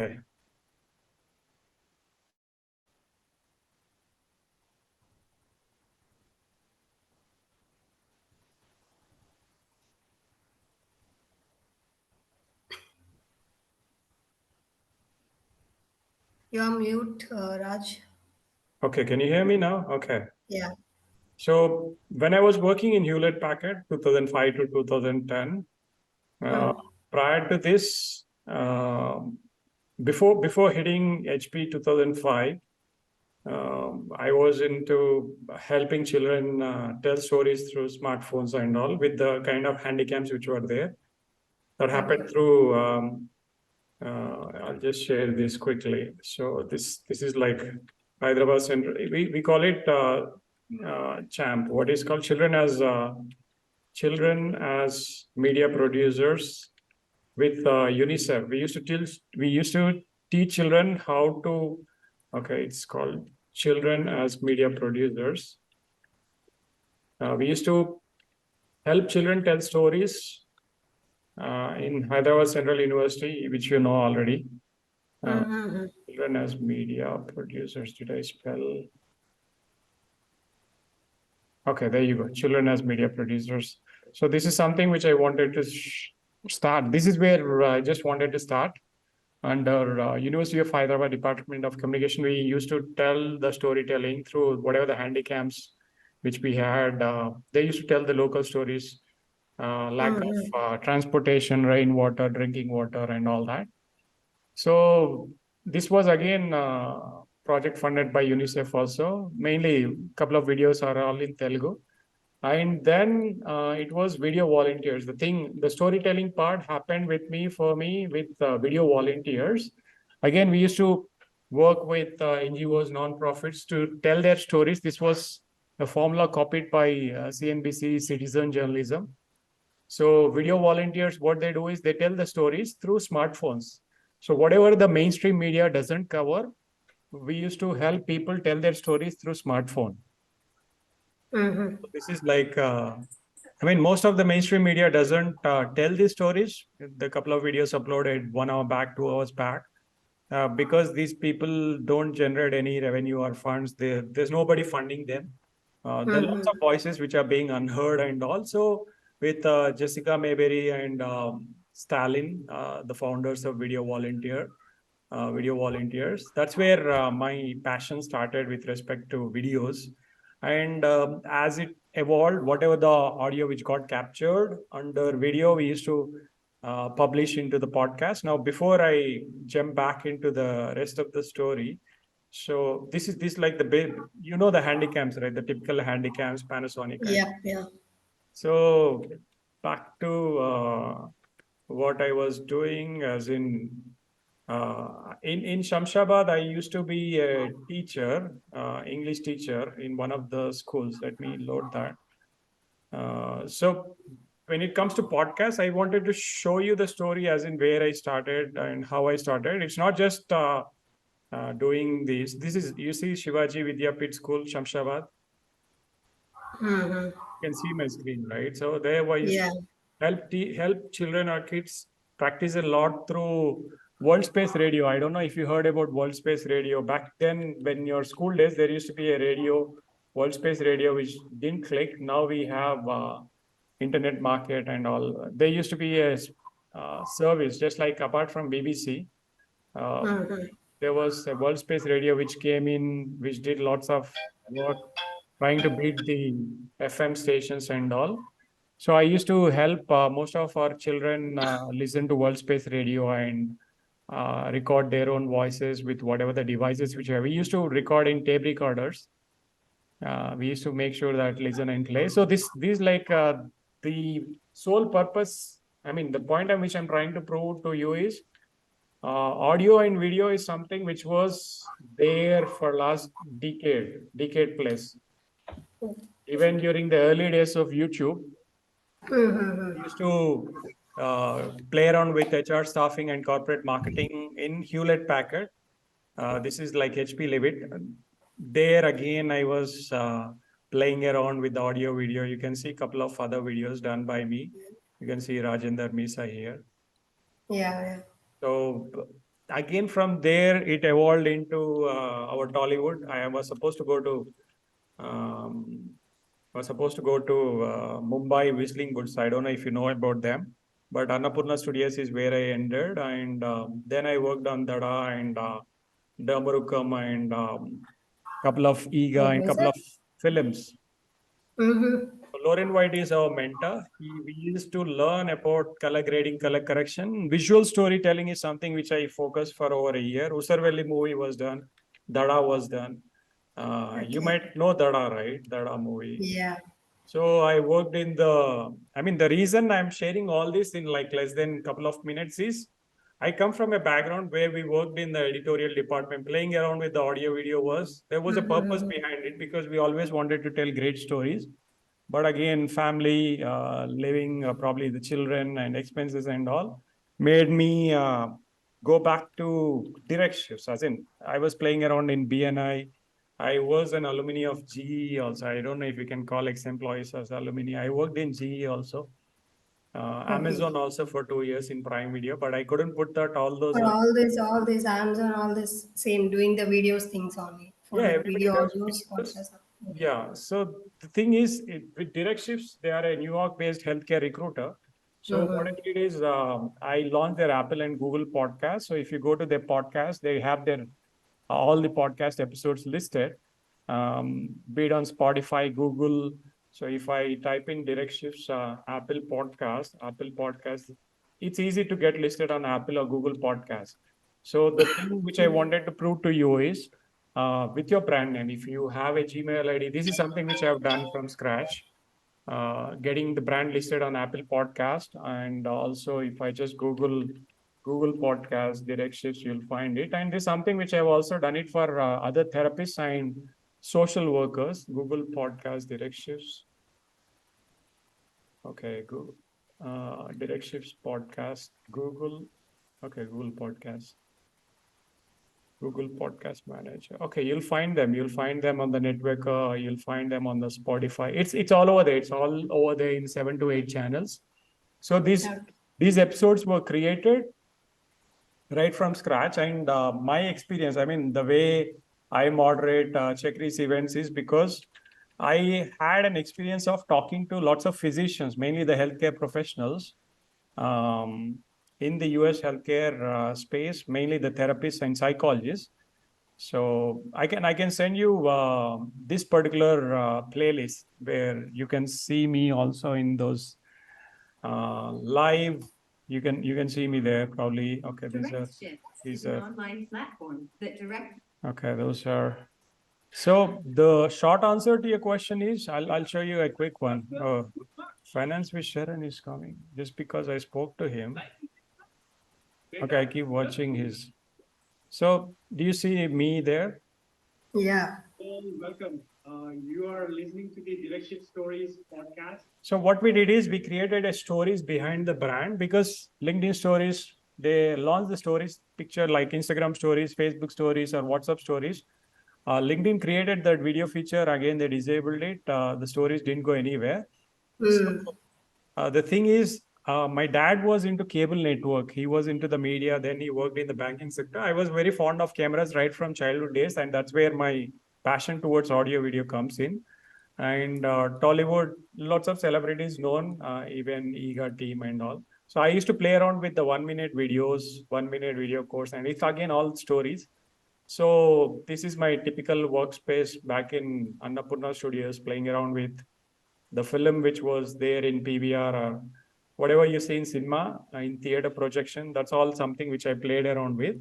Okay. You're mute, Raj. Okay, can you hear me now? Okay. Yeah. So when I was working in Hewlett Packard, 2005 to 2010, prior to this, before hitting HP 2005, I was into helping children tell stories through smartphones and all with the kind of handicaps which were there. That happened through. I'll just share this quickly. So this is like Hyderabad Central. We call it CHAMP. What is called children as media producers with UNICEF. We used to teach children how to. Okay, it's called children as media producers. We used to help children tell stories in Hyderabad Central University, which you know already. Children as media producers. Did I spell? Okay, there you go. Children as media producers. So this is something which I wanted to start. This is where I just wanted to start. Under University of Hyderabad Department of Communication, we used to tell the storytelling through whatever the handicaps which we had. They used to tell the local stories, lack of transportation, rainwater, drinking water, and all that. So this was again project funded by UNICEF also. Mainly, a couple of videos are all in Telugu. And then it was video volunteers. The storytelling part happened with me with video volunteers. Again, we used to work with NGOs, non-profits to tell their stories. This was a formula copied by CNBC Citizen Journalism. So video volunteers, what they do is they tell the stories through smartphones. So whatever the mainstream media doesn't cover, we used to help people tell their stories through smartphone. This is like, most of the mainstream media doesn't tell these stories. The couple of videos uploaded 1 hour back, 2 hours back, because these people don't generate any revenue or funds. There's nobody funding them. There are lots of voices which are being unheard, and also with Jessica Mayberry and Stalin, the founders of Video Volunteers. That's where my passion started with respect to videos. And as it evolved, whatever the audio which got captured under video, we used to publish into the podcast. Now, before I jump back into the rest of the story, so this like the big, the handycams, right? The typical handycams, Panasonic. Yeah. So back to what I was doing, as in Shamshabad, I used to be a teacher, English teacher in one of the schools. Let me load that. So when it comes to podcasts, I wanted to show you the story as in where I started and how I started. It's not just doing this. This is, you see Shivaji Vidyapit School, Shamshabad. You can see my screen, right? So there I used to help children or kids practice a lot through World Space Radio. I don't know if you heard about World Space Radio. Back then, when your school days, there used to be a radio, World Space Radio, which didn't click. Now we have internet market and all. There used to be a service, just like apart from BBC. There was a World Space Radio which came in, which did lots of work trying to beat the FM stations and all. So I used to help most of our children listen to World Space Radio and record their own voices with whatever the devices which we used to record in tape recorders. We used to make sure that listen and play. So this like the sole purpose. The point at which I'm trying to prove to you is audio and video is something which was there for last decade plus. Even during the early days of YouTube, we used to play around with HR staffing and corporate marketing in Hewlett Packard. This is like HP Levitt. There again, I was playing around with audio, video. You can see a couple of other videos done by me. You can see RajMeesa here. Yeah. So again, from there, it evolved into our Tollywood. I was supposed to go to um, Mumbai Whistling Woods. I don't know if you know about them, but Annapurna Studios is where I ended, and then I worked on Dada and Damarukam and couple of Ega and Okay, couple sir. of films. Mm-hmm. Lauren White is our mentor. We used to learn about color grading, color correction. Visual storytelling is something which I focused for over a year. Usarvelli movie was done. Dada was done. You Okay. might know Dada, right? Dada movie. Yeah. So I worked in the reason I'm sharing all this in like less than a couple of minutes is I come from a background where we worked in the editorial department. Playing around with the audio video there was a purpose Mm-hmm. behind it because we always wanted to tell great stories. But again, family, living, probably the children and expenses and all made me go back to direct shifts. As in, I was playing around in BNI. I was an alumni of GE also. I don't know if you can call ex-employees as alumni. I worked in GE also. Okay. Amazon also for 2 years in Prime Video, but I couldn't put that all those For on. all this Amazon, all this same doing the videos things only for Yeah, like everybody video does audios, videos. podcasts. Okay. Yeah. So the thing is, with direct shifts, they are a New York-based healthcare recruiter. So what I Mm-hmm. did is I launched their Apple and Google podcast. So if you go to their podcast, they have their all the podcast episodes listed, be it on Spotify, Google. So if I type in direct shifts, Apple Podcast, it's easy to get listed on Apple or Google Podcast. So the thing which I wanted to prove to you is with your brand name, if you have a Gmail ID, this is something which I've done from scratch, getting the brand listed on Apple Podcast. And also, if I just Google Podcast direct shifts, you'll find it. And this is something which I've also done it for other therapists and social workers. Google Podcast direct shifts. Okay, Google direct shifts podcast. Google. Okay, Google Podcast. Google Podcast Manager. Okay, you'll find them. You'll find them on the network. You'll find them on the Spotify. It's all over there. It's all over there in 7 to 8 channels. So Okay. these episodes were created right from scratch. And my experience, I mean, the way I moderate checklist events is because I had an experience of talking to lots of physicians, mainly the healthcare professionals um, in the US healthcare space, mainly the therapists and psychologists. So I can send you this particular playlist where you can see me also in those live. You can see me there probably. Okay, these are online platform that direct. Okay, those are. So the short answer to your question is I'll show you a quick one. Oh, finance with Sharon is coming just because I spoke to him. Okay, I keep watching his. So do you see me there? Yeah. Welcome. You are listening to the Direction Stories podcast. So what we did is we created a stories behind the brand because LinkedIn stories, they launch the stories picture like Instagram stories, Facebook stories, or WhatsApp stories. LinkedIn created that video feature. Again, they disabled it. The stories didn't go anywhere. So Mm. the thing is, my dad was into cable network. He was into the media. Then he worked in the banking sector. I was very fond of cameras right from childhood days, and that's where my passion towards audio video comes in. And Tollywood, lots of celebrities known, even EGA team and all. So I used to play around with the 1 minute videos, 1 minute video course, and it's again all stories. So this is my typical workspace back in Annapurna Studios, playing around with the film which was there in PVR or whatever you see in cinema, in theater projection. That's all something which I played around with.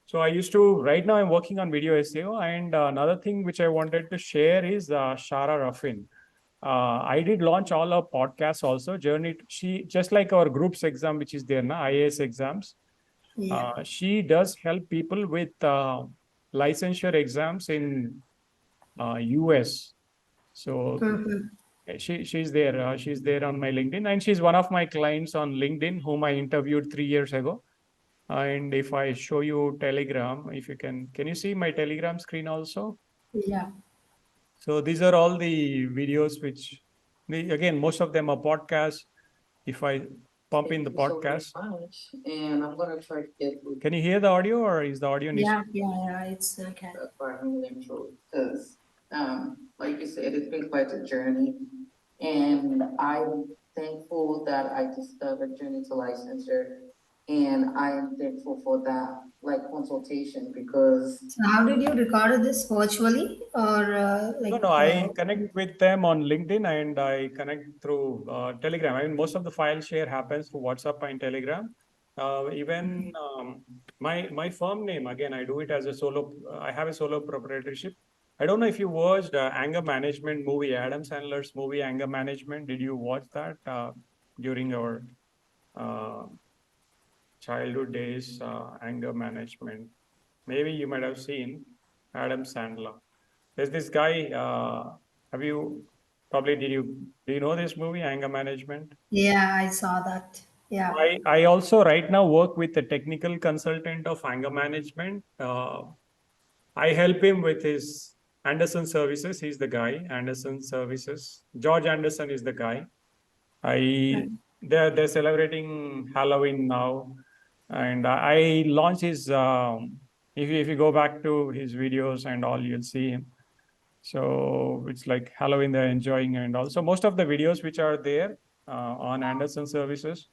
So I used to, right now I'm working on video SEO. And another thing which I wanted to share is Shara Ruffin. I did launch all our podcasts also. Journey, she, just like our groups exam, which is there now, IAS exams, Yeah. she does help people with licensure exams in US. So Mm-hmm. she's there on my LinkedIn, and she's one of my clients on LinkedIn whom I interviewed 3 years ago. And if I show you Telegram, if you can you see my Telegram screen also? Yeah. So these are all the videos which, again, most of them are podcasts. If I pump in the podcast. And I'm gonna try to get. Can you hear the audio, or is the audio? Yeah, it's okay. That part I'm gonna intro because, like you said, it's been quite a journey, and I'm thankful that I discovered Journey to Licensure, and I am thankful for that like consultation because. So how did you record this virtually or No, I connect with them on LinkedIn and I connect through Telegram. I mean, most of the file share happens through WhatsApp and Telegram. Even my firm name, again, I do it as a solo. I have a solo proprietorship. I don't know if you watched Anger Management movie, Adam Sandler's movie Anger Management. Did you watch that during your uh, childhood days? Anger Management. Maybe you might have seen Adam Sandler. There's this guy. Have you probably do you know this movie, Anger Management? Yeah, I saw that. Yeah. I also right now work with a technical consultant of anger management. I help him with his Anderson services. He's the guy, Anderson services. George Anderson is the guy. I they're celebrating Halloween now, and I launched his. If you go back to his videos and all, you'll see him. So it's like Halloween they're enjoying, and also most of the videos which are there on Anderson services,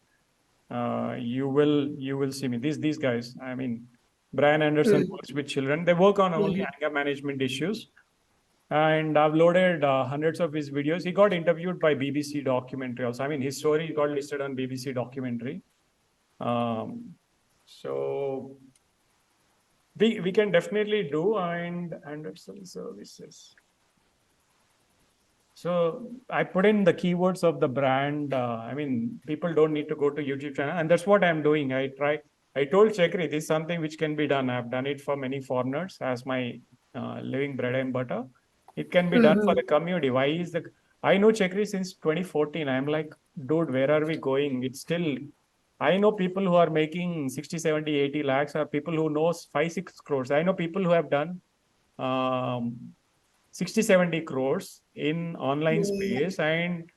you will see me. These guys, I mean, Brian Anderson works with children. They work on only anger management issues, and I've loaded hundreds of his videos. He got interviewed by BBC documentary also. I mean, his story got listed on BBC documentary. So we can definitely do, and Anderson services. So I put in the keywords of the brand. I mean, people don't need to go to YouTube channel, and that's what I'm doing. I told Chakri this is something which can be done. I've done it for many foreigners as my living bread and butter. It can be done for the community. Why is the I know Chakri since 2014. I'm like, dude, where are we going? It's still. I know people who are making 60, 70, 80 lakhs, or people who knows 5, 6 crores. I know people who have done um, 60, 70 crores in online space, and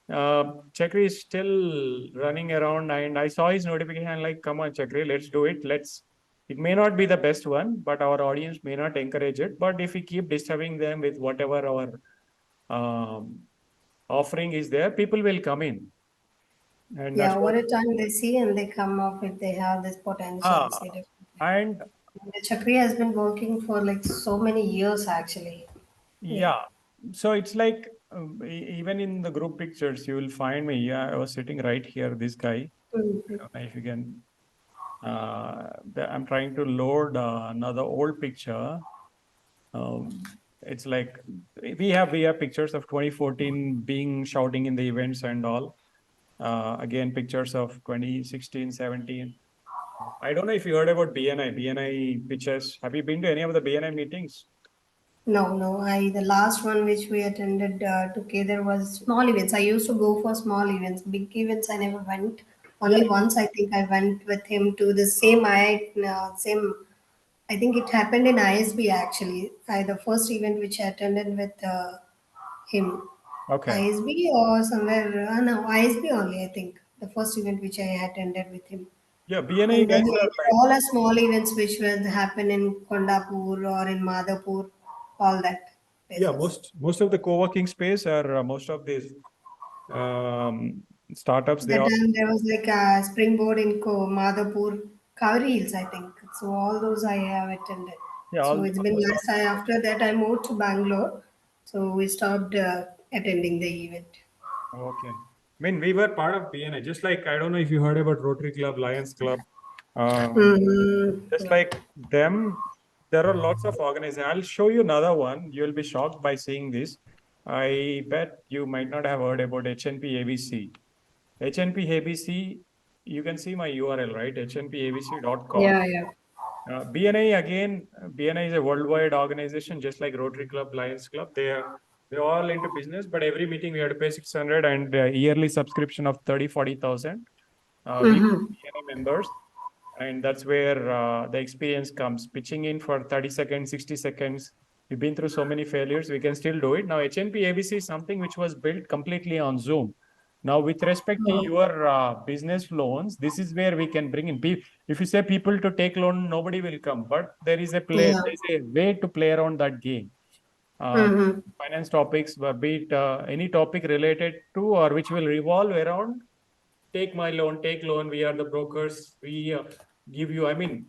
Chakri is still running around, and I saw his notification like, come on, Chakri, let's do it. It may not be the best one, but our audience may not encourage it. But if we keep disturbing them with whatever our offering is there, people will come in. And Yeah, that's over what. a time they see and they come up if they have this potential. Ah, See, definitely. and The Chakri has been working for like so many years actually. Yeah. yeah, so it's like even in the group pictures, you will find me. Yeah, I was sitting right here. This guy. I Mhm. don't know if you can. I'm trying to load another old picture. It's like we have pictures of 2014 being shouting in the events and all. Again, pictures of 2016, 17. I don't know if you heard about BNI pictures. Have you been to any of the BNI meetings? No. I the last one which we attended together was small events. I used to go for small events. Big events I never went. Yeah. Only once I think I went with him to the same. I think it happened in ISB actually. The first event which I attended with him. Okay. ISB or somewhere. No, ISB only. I think the first event which I attended with him. Yeah, BNI And then guys are like. all the small events which will happen in Kondapur or in Madhapur, all that Yeah, places. most of the co-working space are most of these startups. They That all. time there was like a springboard in Madhapur, Kaveri Hills, I think. So all those I have attended. Yeah, So it's been almost last time after that I moved to Bangalore. So we stopped attending the event. okay. I mean, we were part of BNI, just like I don't know if you heard about Rotary Club, Lions Club. Just Mm-hmm. like them, there are lots of organizations. I'll show you another one. You'll be shocked by seeing this. I bet you might not have heard about HNP ABC. HNP ABC, you can see my URL, right? hnpabc.com. Yeah. BNI again, BNI is a worldwide organization, just like Rotary Club, Lions Club. They're all into business, but every meeting we have to pay 600 and yearly subscription of 30, 40,000. We Mm-hmm. BNI members, and that's where the experience comes. Pitching in for 30 seconds, 60 seconds. We've been through so many failures. We can still do it. Now, HNP ABC is something which was built completely on Zoom. Now, with respect to your business loans, this is where we can bring in people. If you say people to take loan, nobody will come. But there is a Yeah. there is a way to play around that game. Finance topics, be it any topic related to or which will revolve around take my loan, take loan. We are the brokers. We give you. I mean,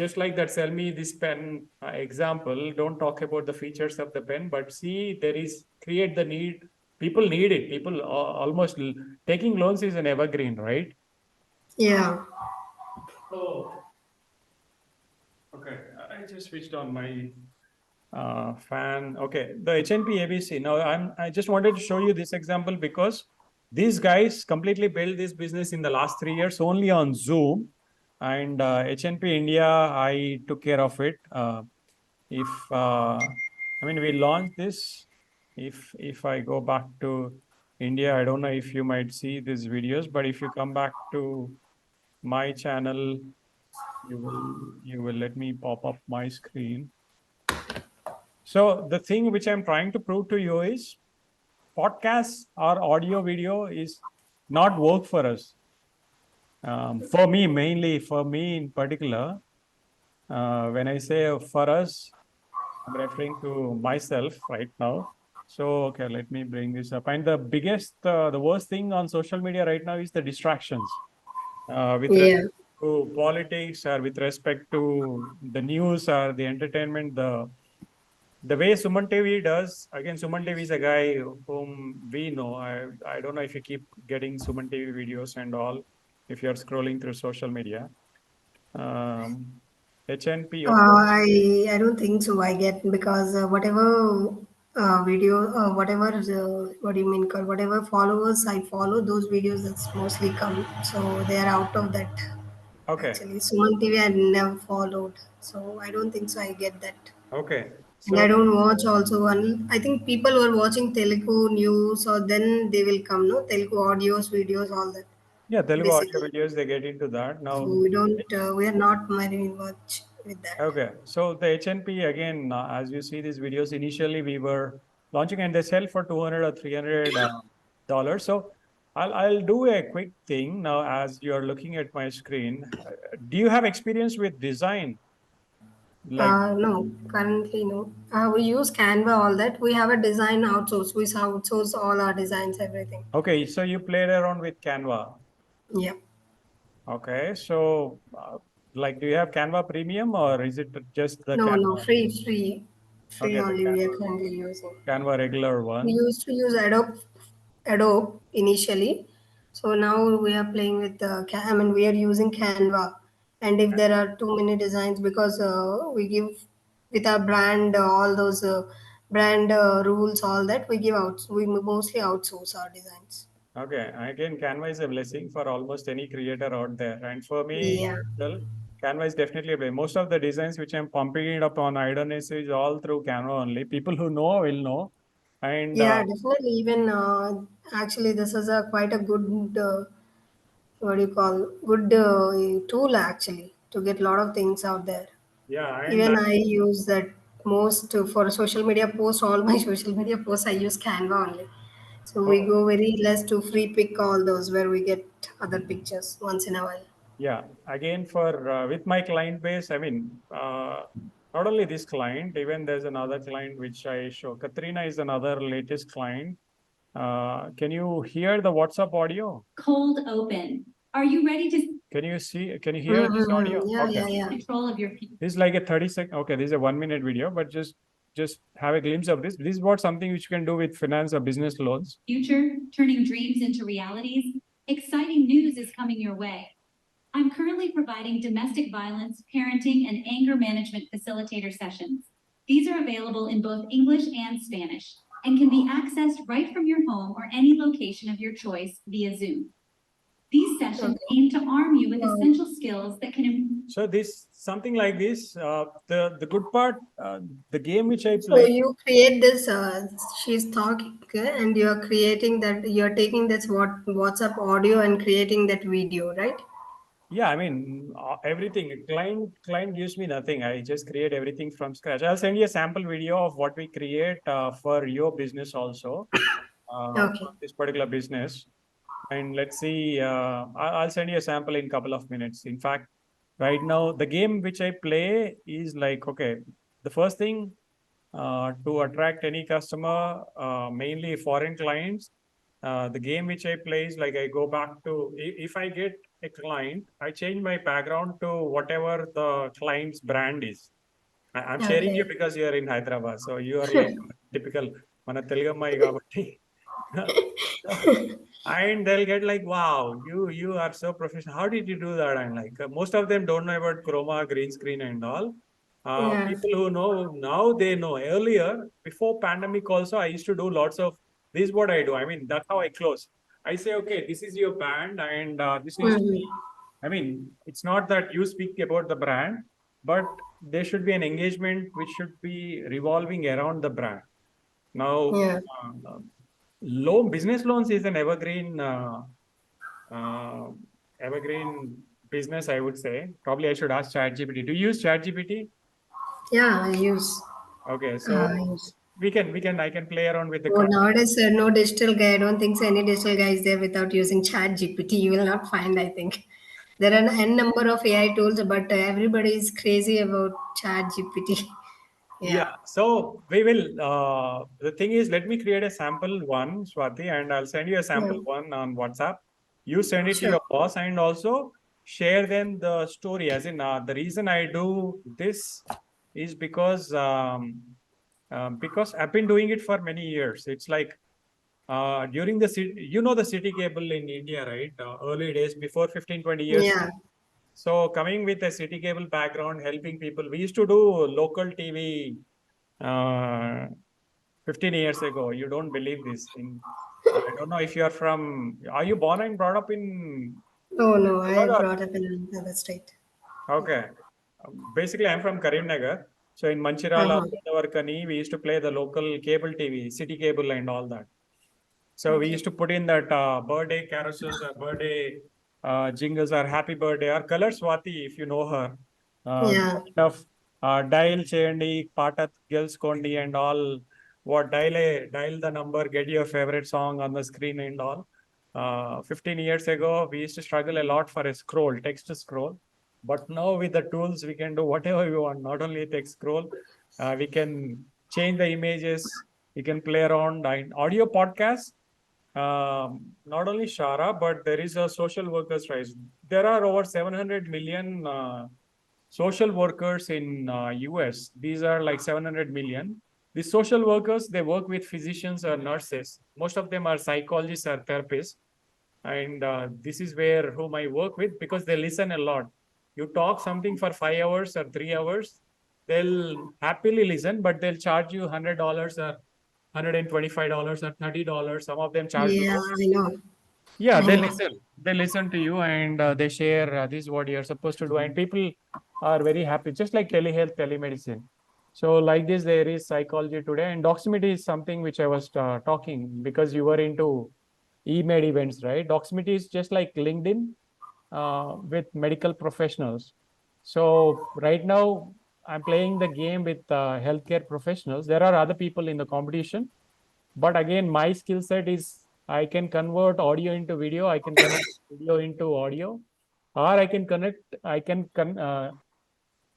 just like that. Sell me this pen example. Don't talk about the features of the pen, but see there is create the need. People need it. People almost taking loans is an evergreen, right? Yeah. So okay, I just switched on my fan. Okay, the HNP ABC. Now I just wanted to show you this example because these guys completely built this business in the last 3 years only on Zoom, and HNP India, I took care of it. If I mean we launched this, if I go back to India, I don't know if you might see these videos, but if you come back to my channel, you will let me pop up my screen. So the thing which I'm trying to prove to you is podcasts or audio video is not work for us. For me, mainly for me in particular, when I say for us, I'm referring to myself right now. So, okay, let me bring this up. And the biggest, the worst thing on social media right now is the distractions with Yeah. respect to politics or with respect to the news or the entertainment, the way Suman TV does, again, Suman TV is a guy whom we know. I don't know if you keep getting Suman TV videos and all, if you're scrolling through social media. HNP, okay. I don't think so. I get because whatever video, whatever what do you mean called, whatever followers I follow, those videos that's mostly come. So they are out of that. Okay. Actually, Suman TV I never followed, so I don't think so. I get that, Okay. and So, I don't watch also. One, I think people who are watching Telugu news, or then they will come. No Telugu audios, videos, all that yeah, Telugu audio basically. videos, they get into that. Now, So we don't. We are not very much with that. okay, so the HNP again, as you see these videos, initially we were launching and they sell for 200 or 300 dollars. So I'll do a quick thing now as you're looking at my screen. Do you have experience with design? Like, No, currently no. We use Canva, all that. We have a design outsource. We outsource all our designs, everything. okay, so you played around with Canva. Yeah. Okay, so like, do you have Canva Premium or is it just the No, no, Canva? free Okay, the only we are Canva, currently using. Canva regular We one. used to use Adobe initially. So now we are playing with I mean, we are using Canva. And if there are too many designs, because we give with our brand all those brand rules, all that we give out. We mostly outsource our designs. Okay, again, Canva is a blessing for almost any creator out there. And for me, Yeah. well, Canva is definitely a blessing. Most of the designs which I'm pumping it up on Idoness is all through Canva only. People who know will know. And Yeah, definitely. Even actually, this is a quite a good what do you call good tool actually to get a lot of things out there. yeah, and Even I use that most for social media posts. All my social media posts I use Canva only. So we oh, go very less to free pick all those where we get other pictures once in a while. yeah, again, for with my client base, I mean, not only this client, even there's another client which I show. Katrina is another latest client. Can you hear the WhatsApp audio? Cold open. Are you ready to? Can you see? Can you hear this Mm-hmm. audio? Yeah, Okay. yeah, yeah. Control of your people. This is like a 30-second. Okay, this is a 1-minute video, but just have a glimpse of this. This is what something which you can do with finance or business loans. Future, turning dreams into realities. Exciting news is coming your way. I'm currently providing domestic violence, parenting, and anger management facilitator sessions. These are available in both English and Spanish and can be accessed right from your home or any location of your choice via Zoom. These sessions Okay. aim to arm you with Wow. essential skills that can. So this something like this. The good part, the game which I So play. you create this. She's talking, and you are creating that. You are taking this WhatsApp audio and creating that video, right? Yeah, I mean everything. Client gives me nothing. I just create everything from scratch. I'll send you a sample video of what we create for your business also. Okay. this particular business. And let's see, I'll send you a sample in a couple of minutes. In fact, right now, the game which I play is like, okay, the first thing to attract any customer, mainly foreign clients, the game which I play is like I go back to, if I get a client, I change my background to whatever the client's brand is. I'm sharing you Okay. because you are in Hyderabad. So you are like typical, mana Telugu ammayi kabatti. And they'll get like, wow, you are so professional. How did you do that? And like most of them don't know about chroma, green screen, and all. Yeah. People who know now, they know. Earlier, before pandemic, also I used to do lots of this. Is what I do. I mean, that's how I close. I say, okay, this is your band, and this is. Mm-hmm. I mean, it's not that you speak about the brand, but there should be an engagement which should be revolving around the brand. Now, Yeah. business loans is an uh, evergreen business, I would say. Probably I should ask ChatGPT. Do you use ChatGPT? Yeah, I use. Okay, I so use. I can play around with the Oh, color. nowadays, no digital guy. I don't think so any digital guy is there without using Chat GPT. You will not find, I think. There are an n number of AI tools, but everybody is crazy about Chat GPT. Yeah, Yeah, so we will. The thing is, let me create a sample one, Swati, and I'll send you a yeah, sample one on WhatsApp. You send it to sure. your boss and also share them the story. As in, the reason I do this is because I've been doing it for many years. It's like during the city, the city cable in India, right? Early days, before 15, 20 years. Yeah, So coming with a city cable background, helping people, we used to do local TV uh, 15 years ago. You don't believe this. I don't know if you are from, are you born and brought up in oh no, I Hyderabad brought up in another state. Okay. Basically, I'm from Karimnagar. So in Manchirala, Uh-huh. Godavarkani, we used to play the local cable TV, city cable and all that. So we used Okay. to put in that birthday carousels or birthday jingles or happy birthday or Color Swati, if you know her. Yeah, Kind of dial cheyandi, patat gelskondi and all. What dial the number, get your favorite song on the screen and all. 15 years ago, we used to struggle a lot for a scroll, text to scroll. But now with the tools, we can do whatever we want. Not only text scroll, we can change the images. We can play around in audio podcasts. Not only Shara, but there is a social workers rise. There are over 700 million social workers in US. These are like 700 million. The social workers, they work with physicians or nurses. Most of them are psychologists or therapists. And this is where whom I work with because they listen a lot. You talk something for 5 hours or 3 hours, they'll happily listen, but they'll charge you $100 or $125 or $30. Some of them charge yeah, more. I know. Yeah, I they know. listen. They listen to you and they share this is what you're supposed to do. And people are very happy, just like telehealth, telemedicine. So, like this, there is psychology today. And Doximity is something which I was talking because you were into e-med events, right? Doximity is just like LinkedIn with medical professionals. So, right now, I'm playing the game with healthcare professionals. There are other people in the competition, but again, my skill set is I can convert audio into video, I can convert video into audio, or I can convert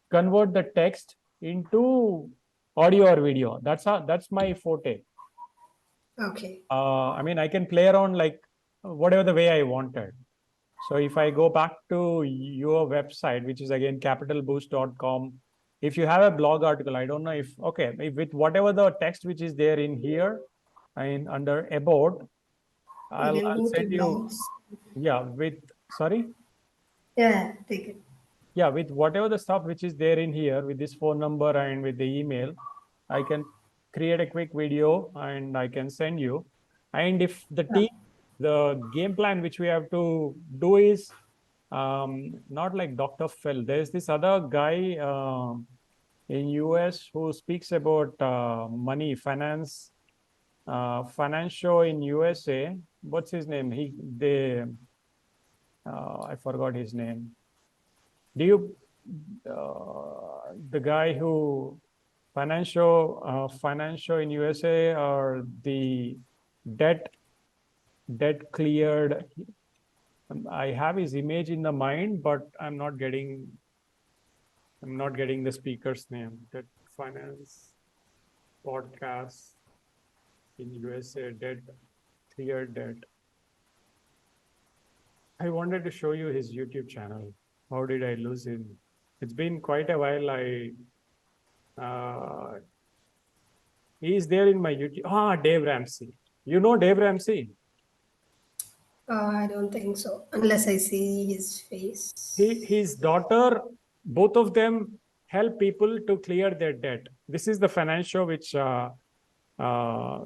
the text into audio or video. That's my forte. Okay. I mean, I can play around like whatever the way I wanted. So if I go back to your website, which is again capitalboost.com, if you have a blog article, I don't know if with whatever the text which is there in here and under about, You can I'll go to send you, blogs. yeah, with sorry, Yeah, take it. yeah, with whatever the stuff which is there in here with this phone number and with the email, I can create a quick video and I can send you. And if the game plan which we have to do is not like Dr. Phil. There's this other guy in US who speaks about money, financial in USA. What's his name? I forgot his name. Do you the guy who financial in USA or the debt cleared. I have his image in the mind, but I'm not getting the speaker's name. Debt finance podcast in USA, debt cleared debt. I wanted to show you his YouTube channel. How did I lose him? It's been quite a while. He is there in my YouTube. Dave Ramsey. You know Dave Ramsey? I don't think so, unless I see his face. His daughter, both of them help people to clear their debt. This is the finance show, which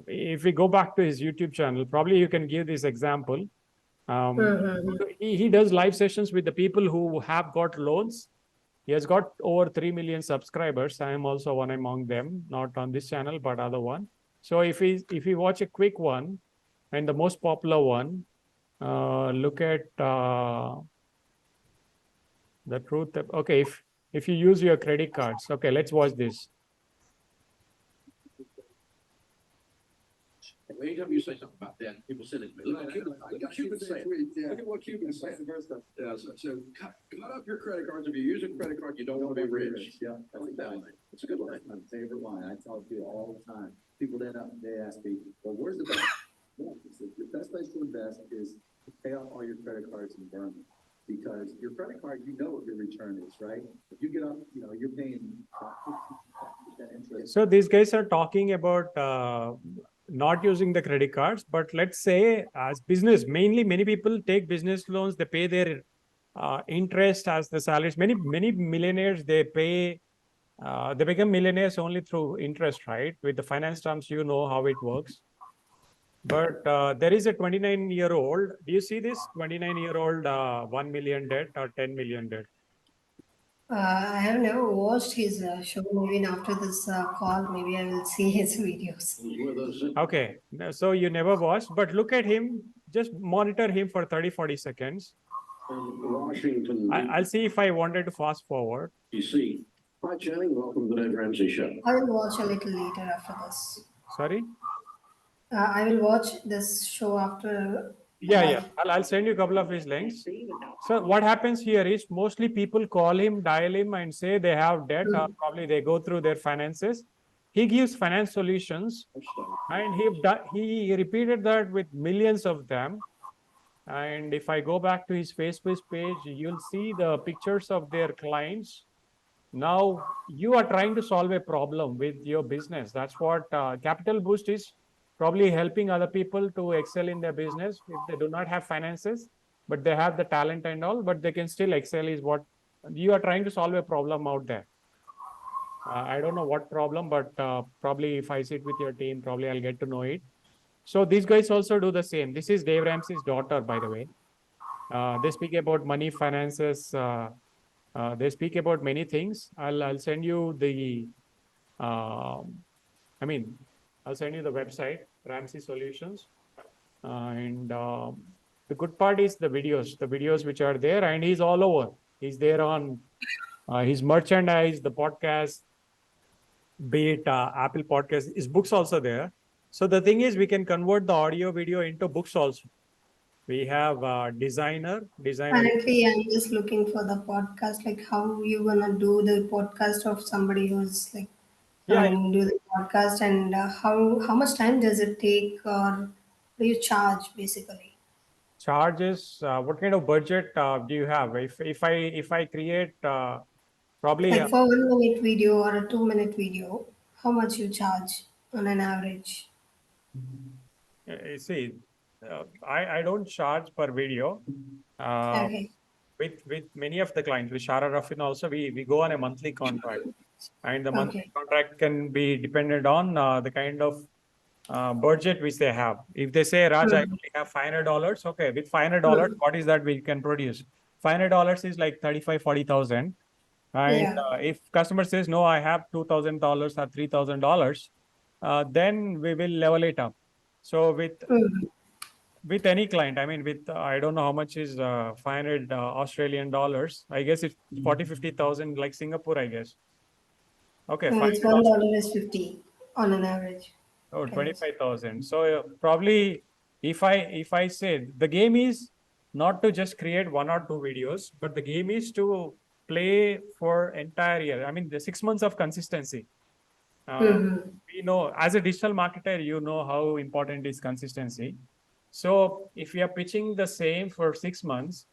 if we go back to his YouTube channel, probably you can give this example. He does live sessions with the people who have got loans. He has got over 3 million subscribers. I am also one among them, not on this channel, but other one. So if we watch a quick one, and the most popular one, look at the truth. Okay, if you use your credit cards, okay, let's watch this. Anytime you say something about that, people send it to me. Look at Cuban saying. Look at what Cuban saying. Yeah, so cut up your credit cards. If you use a credit card, you don't want to be rich. Yeah, I like that line. It's a good line. My favorite line. I tell people all the time. People they ask me, well, where's the best? The best place to invest is to pay off all your credit cards and burn them. Because your credit card, you know what your return is, right? If you get up, you're paying 50% interest. So these guys are talking about not using the credit cards, but let's say as business, mainly many people take business loans, they pay their interest as the salaries. Many millionaires, they pay, they become millionaires only through interest, right? With the finance terms, you know how it works. But there is a 29-year-old. Do you see this 29-year-old 1 million debt or 10 million debt? I have never watched his show. Maybe after this call, maybe I will see his videos. Okay, so you never watched, but look at him. Just monitor him for 30-40 seconds. Washington. I'll see if I wanted to fast forward. DC. Hi, Jenny. Welcome to the Dave Ramsey Show. I will watch a little later after this. Sorry? I will watch this show after. Yeah. I'll send you a couple of his links. So what happens here is mostly people call him, dial him, and say they have debt, or probably they go through their finances. He gives finance solutions, and he repeated that with millions of them. And if I go back to his Facebook page, you'll see the pictures of their clients. Now you are trying to solve a problem with your business. That's what Capital Boost is. Probably helping other people to excel in their business if they do not have finances, but they have the talent and all, but they can still excel is what you are trying to solve a problem out there. I don't know what problem, but probably if I sit with your team, probably I'll get to know it. So these guys also do the same. This is Dave Ramsey's daughter, by the way. They speak about money, finances. They speak about many things. I'll send you the, I'll send you the website, Ramsey Solutions. And the good part is the videos which are there, and he's all over. He's there on his merchandise, the podcast, be it Apple Podcast, his books also there. So the thing is, we can convert the audio video into books also. We have designer. Currently, I'm just looking for the podcast, like how you gonna do the podcast of somebody who's like, do the podcast, and how much time does it take, or do you charge basically? Charges. What kind of budget do you have? If I create probably Like for 1 minute video or a 2 minute video, how much you charge on an average? see, I don't charge per video. Okay. With many of the clients, with Shara Rafin also, we go on a monthly contract, and the monthly contract can be dependent on the kind of budget which they have. If they say, Raj, I only have $500, okay, with $500, what is that we can produce? $500 is like 35,000-40,000. And if customer says, no, I have $2,000 or $3,000, then we will level it up. So with any client, I don't know how much is 500 Australian dollars. I guess it's 40,000-50,000 like Singapore, I guess. Okay, So it's $1 is 50 on an average. Oh, 25,000. So probably if I say the game is not to just create 1 or 2 videos, but the game is to play for entire year. I mean, the 6 months of consistency. We know as a digital marketer, you know how important is consistency. So if we are pitching the same for 6 months,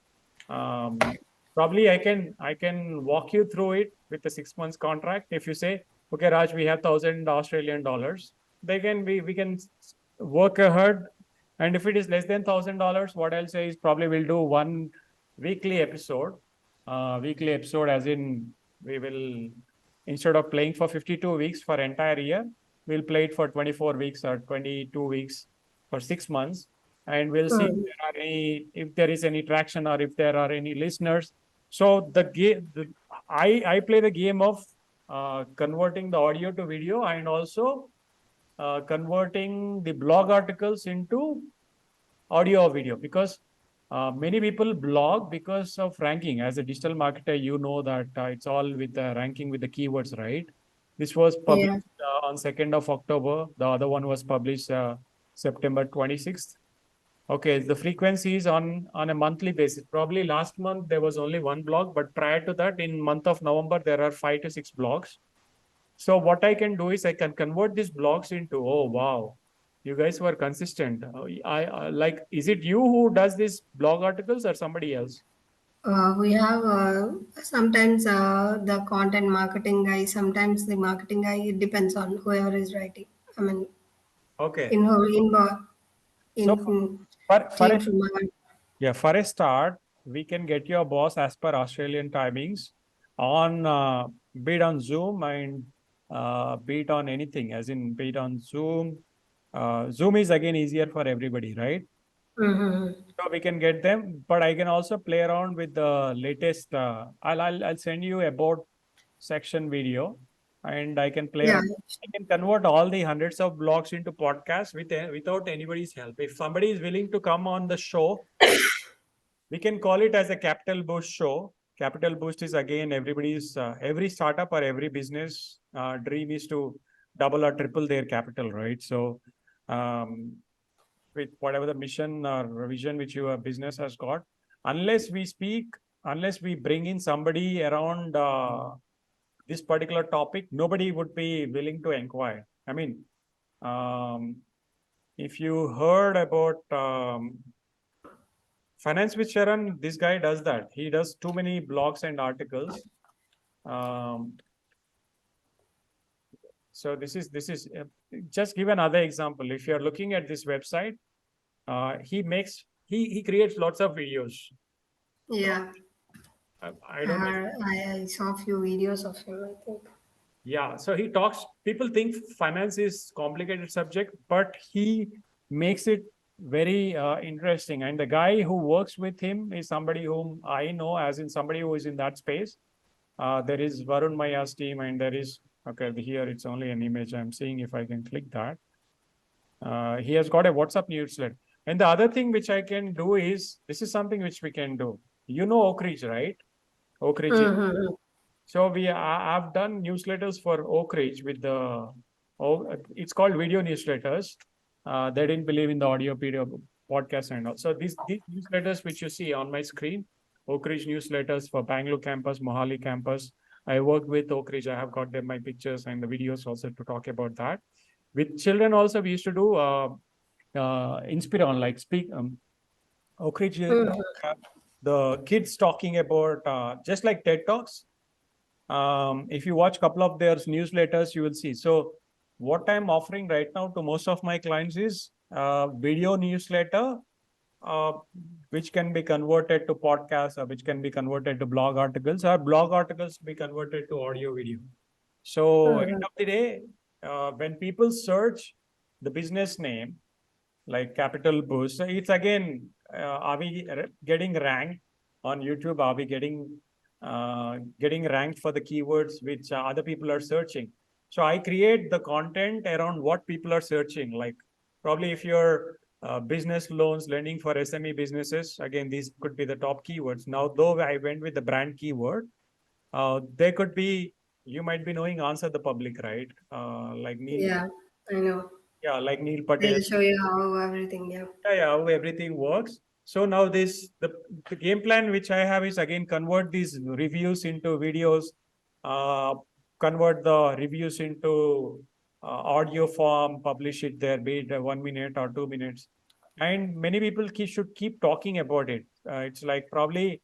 probably I can walk you through it with the 6 months contract. If you say, okay, Raj, we have 1,000 Australian dollars, they can we can work ahead. And if it is less than $1,000, what I'll say is probably we'll do one weekly episode. Weekly episode, as in we will, instead of playing for 52 weeks for entire year, we'll play it for 24 weeks or 22 weeks for 6 months, and we'll see if there is any traction or if there are any listeners. So the game, I play the game of converting the audio to video, and also converting the blog articles into audio or video, because many people blog because of ranking. As a digital marketer, you know that it's all with the ranking with the keywords, right? This was published on 2nd of October. The other one was published September 26th. Okay, the frequency is on a monthly basis. Probably last month there was only 1 blog, but prior to that, in month of November, there are 5 to 6 blogs. So what I can do is I can convert these blogs into, oh, wow, you guys were consistent. I like, is it you who does these blog articles or somebody else? We have sometimes the content marketing guy, sometimes the marketing guy. It depends on whoever is writing. I mean, Okay. in who So in for team a, from our. yeah, for a start, we can get your boss as per Australian timings on be it on Zoom, and be it on anything, as in be it on Zoom. Zoom is again easier for everybody, right? So we can get them, but I can also play around with the latest. I'll send you about section video, and I can play Yeah, around. I can convert all the hundreds of blogs into podcasts without anybody's help. If somebody is willing to come on the show, we can call it as a capital boost show. Capital boost is again everybody's every startup or every business dream is to double or triple their capital, right? So um, with whatever the mission or vision which your business has got, unless we speak, unless we bring in somebody around this particular topic, nobody would be willing to inquire. I mean, um, if you heard about Finance with Sharon, this guy does that. He does too many blogs and articles. So this is just give another example. If you're looking at this website, he creates lots of videos. yeah. I don't know. I saw a few videos of him, I think. Yeah, so he talks. People think finance is complicated subject, but he makes it very interesting. And the guy who works with him is somebody whom I know, as in somebody who is in that space. There is Varun Maya's team, and there is, okay, here it's only an image. I'm seeing if I can click that. He has got a WhatsApp newsletter. And the other thing which I can do is, this is something which we can do. You know Oak Ridge, right? Oak Ridge. So I've done newsletters for Oak Ridge with the, it's called video newsletters. They didn't believe in the audio video podcast and all. So these newsletters which you see on my screen, Oak Ridge newsletters for Bangalore campus, Mohali campus. I work with Oak Ridge. I have got them my pictures and the videos also to talk about that. With children also, we used to do Inspiron, like speak Oak Ridge. The kids talking about just like TED Talks. If you watch a couple of their newsletters, you will see. So what I'm offering right now to most of my clients is video newsletter, which can be converted to podcasts, or which can be converted to blog articles, or blog articles be converted to audio video. So end of the day, when people search the business name, like Capital Boost, it's again, are we getting ranked on YouTube? Are we getting ranked for the keywords which other people are searching? So I create the content around what people are searching. Like probably if you're business loans, lending for SME businesses, again, these could be the top keywords. Now, though I went with the brand keyword, they could be, you might be knowing Answer the Public, right? Like me. Yeah, I know. Yeah, like Neil Patel. They'll show you how everything, yeah. Yeah, how everything works. So now the game plan which I have is again convert these reviews into videos, uh, convert the reviews into audio form, publish it there, be it 1 minute or 2 minutes. And many people should keep talking about it. It's like probably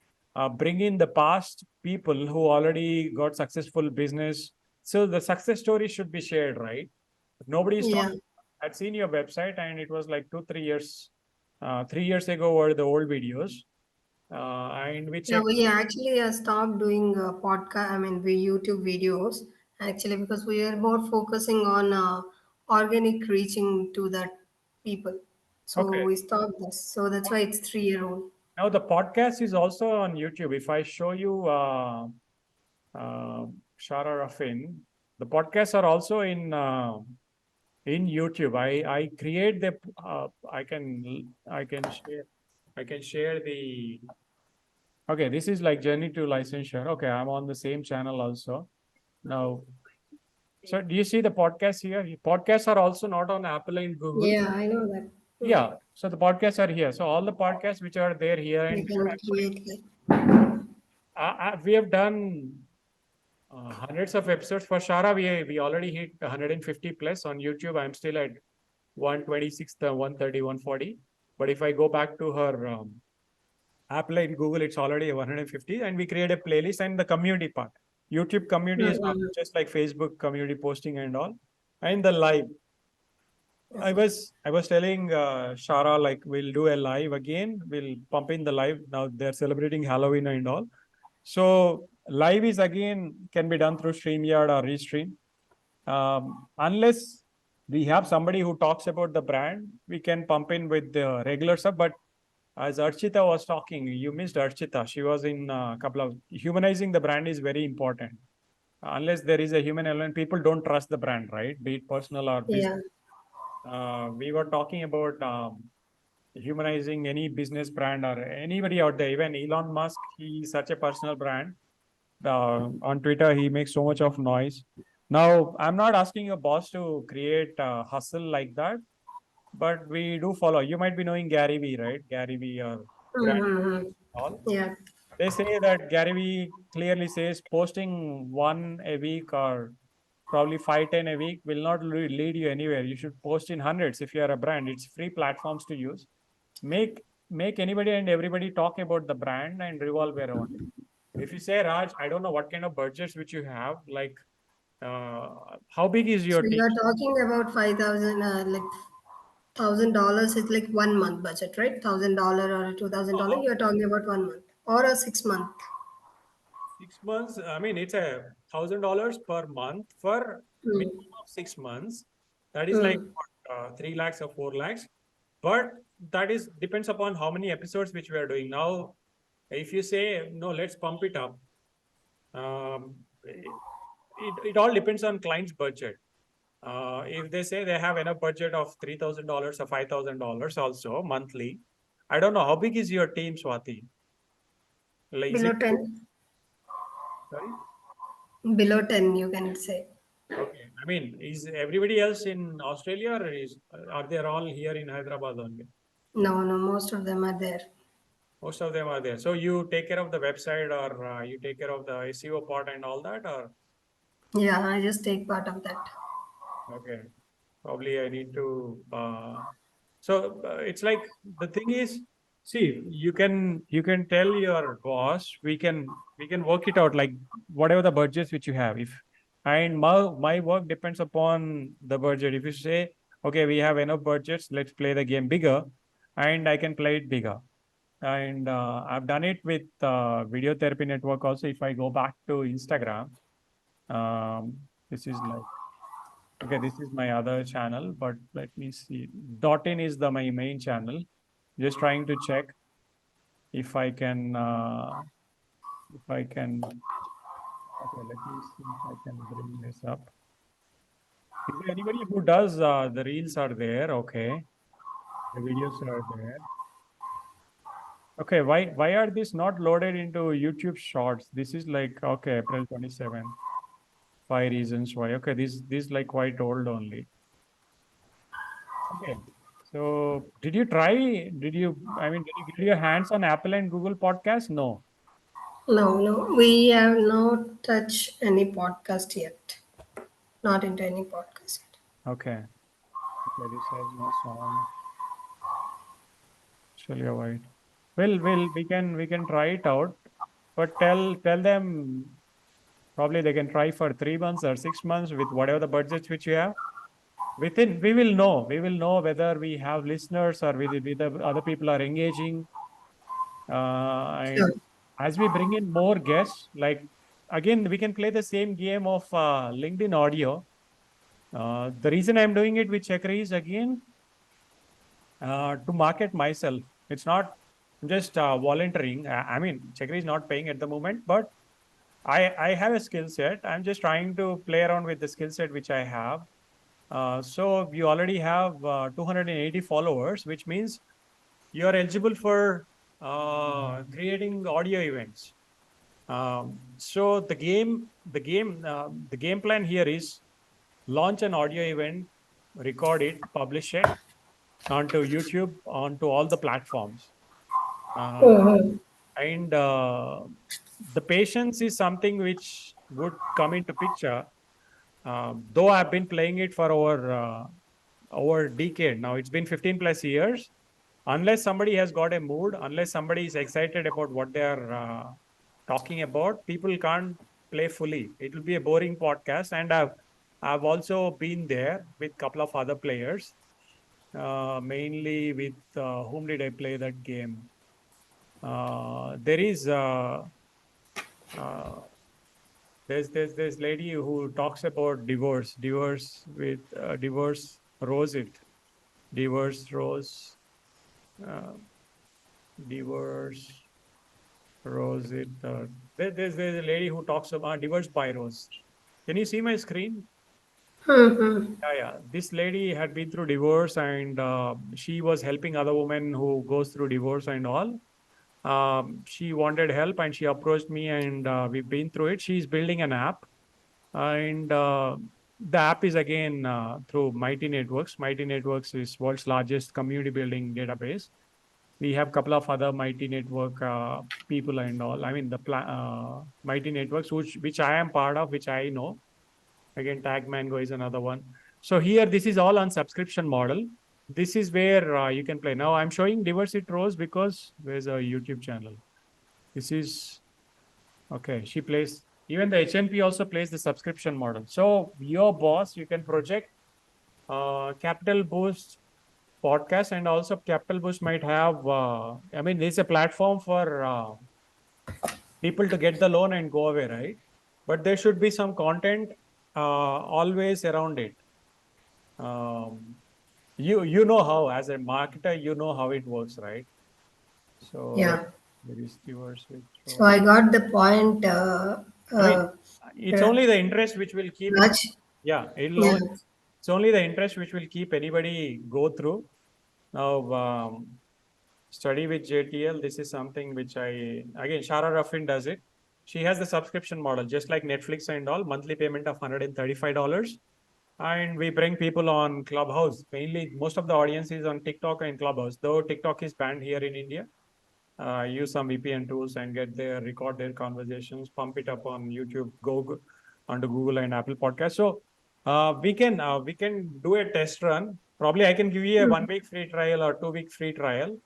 bring in the past people who already got successful business. So the success story should be shared, right? Nobody is Yeah. talking. I'd seen your website and it was like 2, 3 years, 3 years ago were the old videos. And we Yeah, checked. we actually stopped doing podcast, I mean, we YouTube videos actually because we are more focusing on organic reaching to that people. So Okay. we stopped this. So that's why it's 3 year old. Now the podcast is also on YouTube. If I show you uh, Shara Rafin, the podcasts are also in YouTube. I create the I can share the. Okay, this is like journey to licensure. Okay, I'm on the same channel also. Now, so do you see the podcast here? Podcasts are also not on Apple and Google. Yeah, I know that. Yeah. So the podcasts are here. So all the podcasts which are there here You and here, can create like, we have done hundreds of episodes for Shara. We already hit 150 plus on YouTube. I'm still at 126, 130, 140. But if I go back to her Apple and Google, it's already 150. And we create a playlist and the community part. YouTube community is not Mhm. just like Facebook community posting and all. And the live. I was telling Shara like we'll do a live again. We'll pump in the live. Now they're celebrating Halloween and all. So live is again can be done through StreamYard or Restream. Unless we have somebody who talks about the brand, we can pump in with the regular stuff. But as Archita was talking, you missed Archita. She was in a couple of humanizing the brand is very important. Unless there is a human element, people don't trust the brand, right? Be it personal or business. yeah. We were talking about humanizing any business brand or anybody out there, even Elon Musk, he's such a personal brand. On Twitter, he makes so much of noise. Now, I'm not asking your boss to create a hustle like that, but we do follow. You might be knowing Gary Vee, right? Gary Vee or Grant Mm-hmm. all. Yeah. They say that Gary Vee clearly says posting one a week or probably 5, 10 a week will not lead you anywhere. You should post in hundreds if you are a brand. It's free platforms to use. Make anybody and everybody talk about the brand and revolve around it. If you say, Raj, I don't know what kind of budgets which you have, like how big is So your you team? are talking about 5,000, like $1,000 is like 1 month budget, right? $1,000 or $2,000. Oh, You are talking about 1 month or a 6 month. 6 months. I mean, it's $1,000 per month for Mm. minimum of 6 months. That is like Mm. what, 3 lakhs or 4 lakhs. But that is depends upon how many episodes which we are doing now. If you say no, let's pump it up. Um, it all depends on client's budget. If they say they have enough budget of $3,000 or $5,000 also monthly, I don't know how big is your team, Swati? Like, is Below it 10. sorry? Below 10, you can say. Okay. I mean, is everybody else in Australia or are they all here in Hyderabad only? No, no, most of them are there. Most of them are there. So you take care of the website or you take care of the SEO part and all that, or Yeah, I just take part of that. okay. Probably I need to. So it's like the thing is, see, you can tell your boss we can work it out like whatever the budgets which you have. If and my work depends upon the budget. If you say okay, we have enough budgets, let's play the game bigger, and I can play it bigger. And I've done it with Video Therapy Network also. If I go back to Instagram, this is like. Okay, this is my other channel, but let me see. Dot in is the my main channel. Just trying to check if I can if I can. Okay, let me see if I can bring this up. Is there anybody who does the reels are there? Okay, the videos are there. Okay, why are these not loaded into YouTube Shorts? This is like okay, April 27. 5 reasons why. Okay, this like quite old only. Okay. So did you try, did you get your hands on Apple and Google Podcasts? No. No, we have not touched any podcast yet. Not into any podcast yet. Okay. Okay, this has no sound. Shall avoid. Well, we can try it out, but tell them probably they can try for 3 months or 6 months with whatever the budgets which you have. Within we will know whether we have listeners or whether other people are engaging. Sure. And as we bring in more guests, like again, we can play the same game of LinkedIn audio. The reason I'm doing it with Chakri is again to market myself. It's not just volunteering. Chakri is not paying at the moment, but I have a skill set. I'm just trying to play around with the skill set which I have. So you already have 280 followers, which means you are eligible for creating audio events. So the game plan here is launch an audio event, record it, publish it onto YouTube, onto all the platforms. Uh, Mhm. and the patience is something which would come into picture. Though I've been playing it for over decade now, it's been 15 plus years. Unless somebody has got a mood, unless somebody is excited about what they are talking about, people can't play fully. It will be a boring podcast. And I've also been there with a couple of other players, mainly with whom did I play that game? There is uh, there's lady who talks about divorce rose it divorce rose uh, divorce rose it there's a lady who talks about divorce by rose. Can you see my screen? Mhm. Yeah. This lady had been through divorce, and she was helping other women who goes through divorce and all. She wanted help, and she approached me, and we've been through it. She's building an app, and the app is again through Mighty Networks. Mighty Networks is world's largest community building database. We have a couple of other Mighty Network people and all. I mean, the Mighty Networks, which I am part of, which I know. Again, Tag Mango is another one. So here, this is all on subscription model. This is where you can play. Now, I'm showing Diversity Rose because there's a YouTube channel. This is okay. She plays, even the HNP also plays the subscription model. So your boss, you can project Capital Boost podcast, and also Capital Boost might have, there's a platform for people to get the loan and go away, right? But there should be some content always around it. Um, you know how, as a marketer, you know how it works, right? So Yeah. there is viewers with So I got the point, I mean, uh, it's only the interest which will keep. Raj. Yeah, Yeah. it's only the interest which will keep anybody go through. Now, study with JTL. This is something which again, Shara Ruffin does it. She has the subscription model, just like Netflix and all, monthly payment of $135. And we bring people on Clubhouse. Mainly, most of the audience is on TikTok and Clubhouse, though TikTok is banned here in India. Use some VPN tools and record their conversations, pump it up on YouTube, go onto Google and Apple Podcasts. So we can do a test run. Probably I can give you a 1 week free trial or 2 week free trial.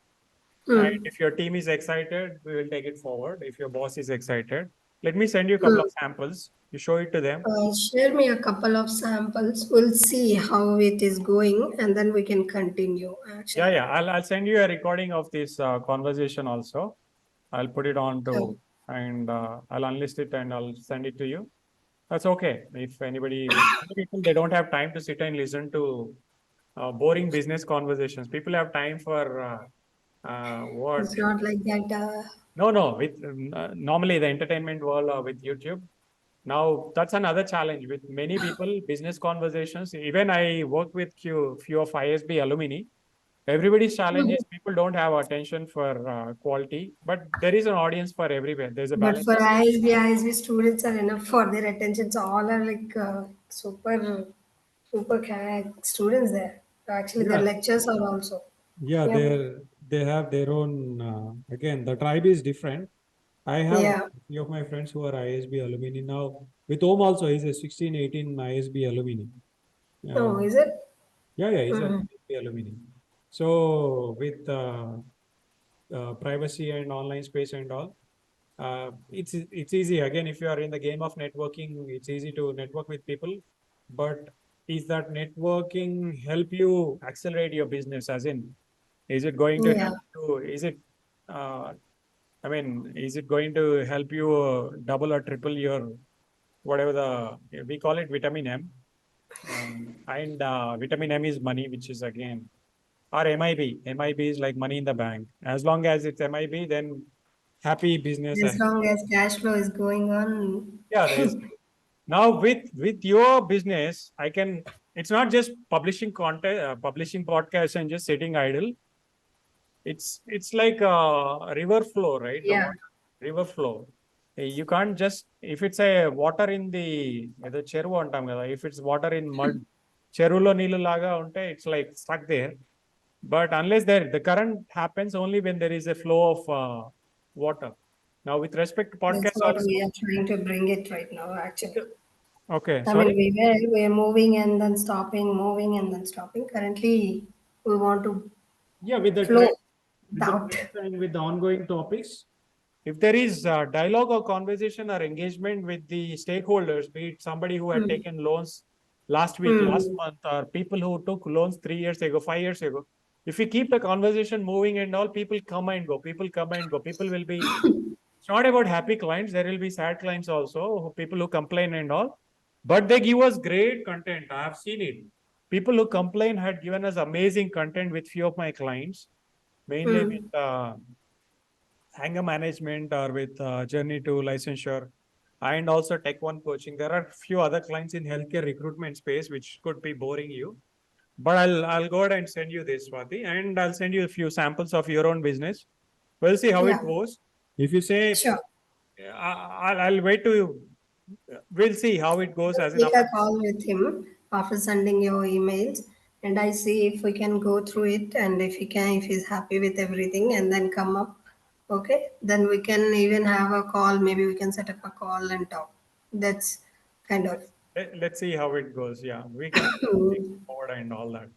And Mm. if your team is excited, we will take it forward. If your boss is excited, let me send you a couple Mm. of samples. You show it to them. Share me a couple of samples. We'll see how it is going, and then we can continue. Yeah, Actually, yeah. I'll send you a recording of this conversation also. I'll put it on sure. to and I'll unlist it and I'll send it to you. That's okay. If anybody, many people, they don't have time to sit and listen to boring business conversations. People have time for what? It's not like that. No, no. With normally the entertainment world with YouTube. Now that's another challenge with many people. Business conversations. Even I work with few of ISB alumni. Everybody's challenge is people don't have attention for quality, but there is an audience for everywhere. There's a But balance. for ISB students are enough for their attention. So all are like super students there. Actually, their Yeah, lectures are also. yeah, Yeah. they have their own. Again, the tribe is different. I have a Yeah. few of my friends who are ISB alumni now. With Om also, he's a 16, 18 ISB alumni. Oh, Uh, is it? yeah, he's an Mm-hmm. ISB alumni. So with privacy and online space and all, it's easy. Again, if you are in the game of networking, it's easy to network with people. But is that networking help you accelerate your business? As in, is it going to Yeah. help you? Is it, I mean, is it going to help you double or triple your whatever we call it vitamin M? And vitamin M is money, which is again, or MIB. MIB is like money in the bank. As long as it's MIB, then happy business. As long as cash flow is going on. Yeah, there's now with your business, I can. It's not just publishing content, publishing podcasts, and just sitting idle. It's like a river flow, right? The Yeah. water, river flow. You can't just if it's a water in the చెరువు అంటాం కదా. If it's water in mud, చెరువులో నీళ్ళు లాగా ఉంటే it's like stuck there. But unless the current happens only when there is a flow of water. Now, with respect to That's podcasts what also. we are trying to bring it right now, actually. Okay, I mean, sorry. we're moving and then stopping, moving and then stopping. Currently, we want to Yeah, with the flow trend, with the out. trends and with the ongoing topics, if there is dialogue or conversation or engagement with the stakeholders, be it somebody who had Mm. taken loans last week, last month, or people who took loans 3 years ago, 5 years ago, if we keep the conversation moving and all, people come and go, people come and go, people will be, it's not about happy clients, there will be sad clients also, people who complain and all, but they give us great content. I have seen it. People who complain had given us amazing content with few of my clients, mainly with anger management or with journey to licensure and also tech one coaching. There are few other clients in healthcare recruitment space which could be boring you, but I'll go ahead and send you this, Swati, and I'll send you a few samples of your own business. We'll see how Yeah. it goes. If you say Sure. I'll wait to we'll see how it goes as an Take a call with him after sending your emails, and I see if we can go through it and if he can, if he's happy with everything, and then come up. Okay, then we can even have a call. Maybe we can set up a call and talk. That's kind of. let's see how it goes. Yeah, we can take Mm. forward and all that.